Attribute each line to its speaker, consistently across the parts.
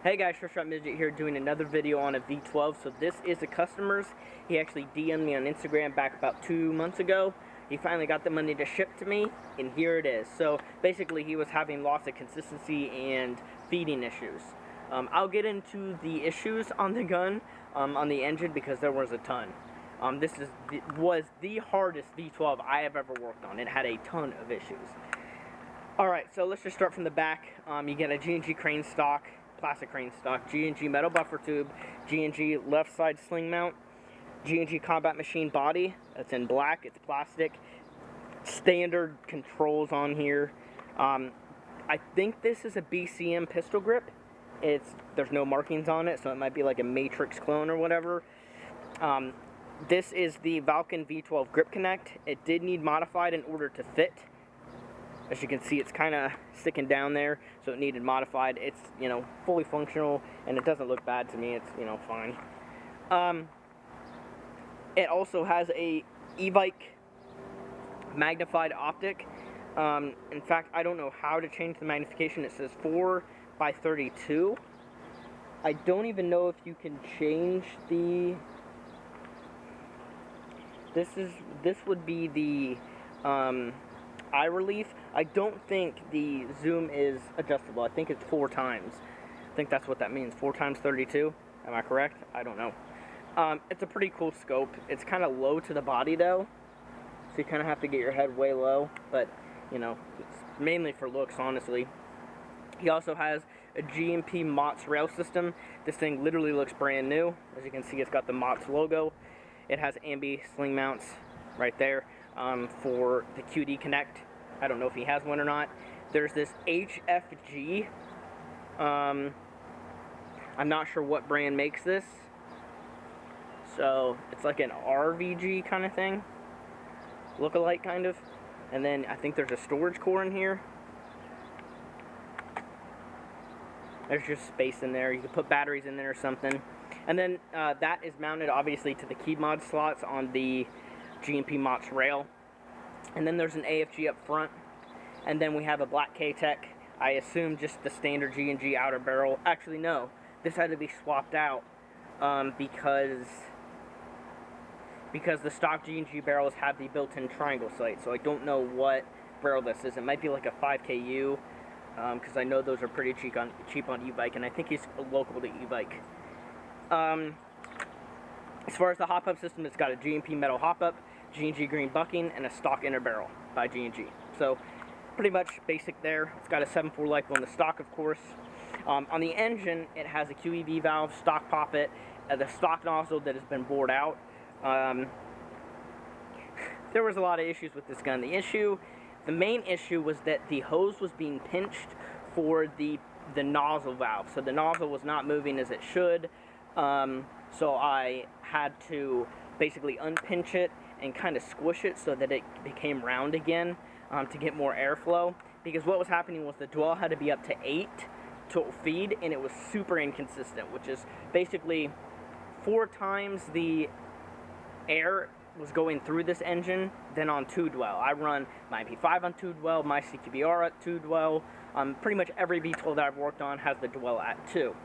Speaker 1: Hey guys, Short Midget here doing another video on a V12. So this is a customer's. He actually DM'd me on Instagram back about 2 months ago. He finally got the money to ship to me, and here it is. So basically he was having lots of consistency and feeding issues. I'll get into the issues on the gun, on the engine, because there was a ton. This was the hardest V12 I have ever worked on. It had a ton of issues. Alright, so let's just start from the back. You get a G&G crane stock, plastic crane stock, G&G metal buffer tube, G&G left side sling mount, G&G combat machine body. That's in black, it's plastic. Standard controls on here. I think this is a BCM pistol grip. There's no markings on it, so it might be like a Matrix clone or whatever. This is the Valken V12 grip connect. It did need modified in order to fit. As you can see, it's kind of sticking down there, so it needed modified. It's, fully functional, and it doesn't look bad to me. It's, fine. It also has a e-bike magnified optic. In fact, I don't know how to change the magnification. It says 4x32. I don't even know if you can change the... This would be the eye relief. I don't think the zoom is adjustable. I think it's 4 times. I think that's what that means. 4 times 32. Am I correct? I don't know. It's a pretty cool scope. It's kind of low to the body though, so you kind of have to get your head way low. But it's mainly for looks, honestly. He also has a GMP MOTS rail system. This thing literally looks brand new. As you can see, it's got the MOTS logo. It has ambi sling mounts right there for the QD Connect. I don't know if he has one or not. There's this HFG. I'm not sure what brand makes this. So it's like an RVG kind of thing. Look-alike kind of. And then I think there's a storage core in here. There's just space in there. You can put batteries in there or something. And then that is mounted obviously to the key mod slots on the GMP MOTS rail. And then there's an AFG up front. And then we have a black K-Tech. I assume just the standard G&G outer barrel. Actually, no. This had to be swapped out because the stock G&G barrels have the built-in triangle sight. So I don't know what barrel this is. It might be like a 5KU because I know those are pretty cheap on e-bike. And I think he's local to e-bike. As far as the hop-up system, it's got a GMP metal hop-up, G&G green bucking, and a stock inner barrel by G&G. So, pretty much basic there. It's got a 7.4 LiPo in the stock, of course. On the engine, it has a QEV valve, stock poppet, the stock nozzle that has been bored out. There was a lot of issues with this gun. The main issue was that the hose was being pinched for the nozzle valve. So the nozzle was not moving as it should. So I had to basically unpinch it and kind of squish it so that it became round again to get more airflow. Because what was happening was the dwell had to be up to 8 to feed, and it was super inconsistent, which is basically 4 times the air was going through this engine than on 2 dwell. I run my MP5 on 2 dwell, my CQBR at 2 dwell. Pretty much every V12 that I've worked on has the dwell at 2.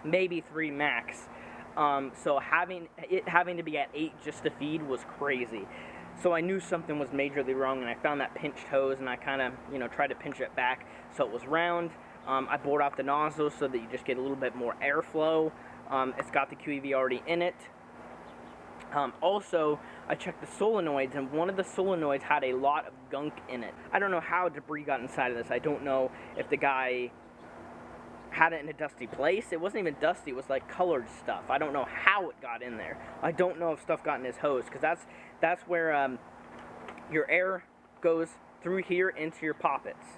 Speaker 1: Maybe 3 max. So having to be at 8 just to feed was crazy. So I knew something was majorly wrong, and I found that pinched hose, and I kind of, tried to pinch it back so it was round. I bored out the nozzle so that you just get a little bit more airflow. It's got the QEV already in it. Also, I checked the solenoids, and one of the solenoids had a lot of gunk in it. I don't know how debris got inside of this. I don't know if the guy had it in a dusty place. It wasn't even dusty, it was like colored stuff. I don't know how it got in there. I don't know if stuff got in his hose, because that's where your air goes through here into your poppets,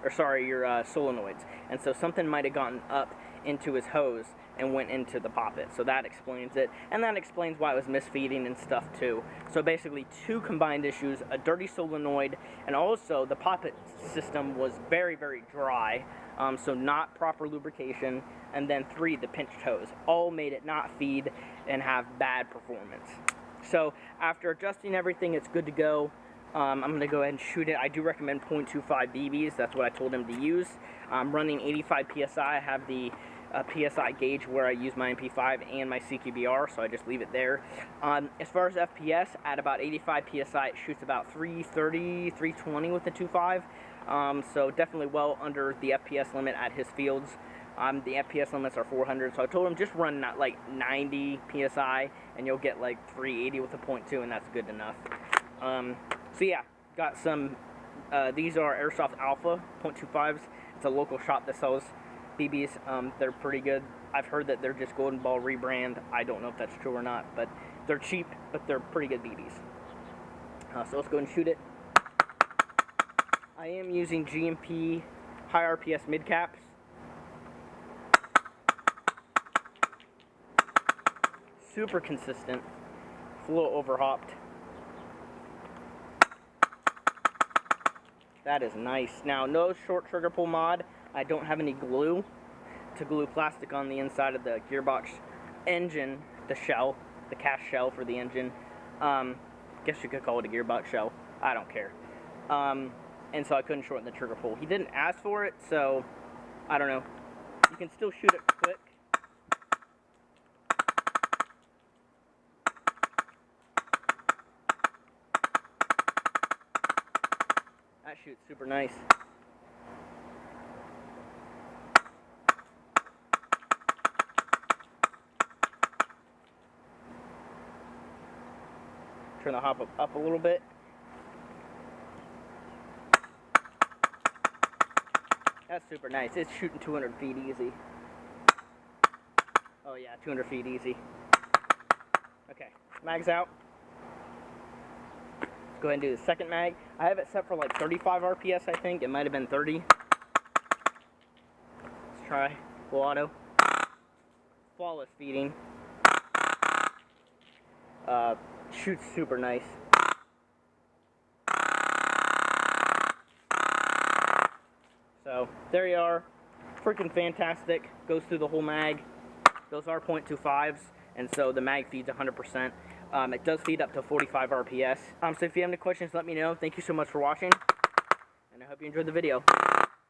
Speaker 1: or sorry, your solenoids. And so something might have gotten up into his hose and went into the poppet. So that explains it, and that explains why it was misfeeding and stuff too. So basically 2 combined issues: a dirty solenoid, and also the poppet system was very, very dry. So not proper lubrication, and then 3, the pinched hose. All made it not feed and have bad performance. So after adjusting everything, it's good to go. I'm going to go ahead and shoot it. I do recommend .25 BBs. That's what I told him to use. I'm running 85 PSI. I have the PSI gauge where I use my MP5 and my CQBR, so I just leave it there. As far as FPS, at about 85 PSI, it shoots about 330, 320 with the 2.5. So definitely well under the FPS limit at his fields. The FPS limits are 400, so I told him just run like 90 PSI, and you'll get like 380 with a .2, and that's good enough. So yeah, got some, these are Airsoft Alpha .25s. It's a local shop that sells BBs. They're pretty good. I've heard that they're just Golden Ball rebrand. I don't know if that's true or not, but they're cheap, but they're pretty good BBs. So let's go and shoot it. I am using GMP high RPS mid caps. Super consistent. It's a little overhopped. That is nice. Now, no short trigger pull mod. I don't have any glue to glue plastic on the inside of the gearbox engine, the shell, the cast shell for the engine. Guess you could call it a gearbox shell. I don't care. And so I couldn't shorten the trigger pull. He didn't ask for it, so I don't know. You can still shoot it quick. That shoots super nice. Turn the hop up a little bit. That's super nice. It's shooting 200 feet easy. Oh yeah, 200 feet easy. Okay, mag's out. Let's go ahead and do the second mag. I have it set for like 35 RPS, I think. It might have been 30. Let's try full auto. Flawless feeding. Shoots super nice. So there you are. Freaking fantastic. Goes through the whole mag. Those are .25s, and so the mag feeds 100%. It does feed up to 45 RPS. So if you have any questions, let me know. Thank you so much for watching, and I hope you enjoyed the video.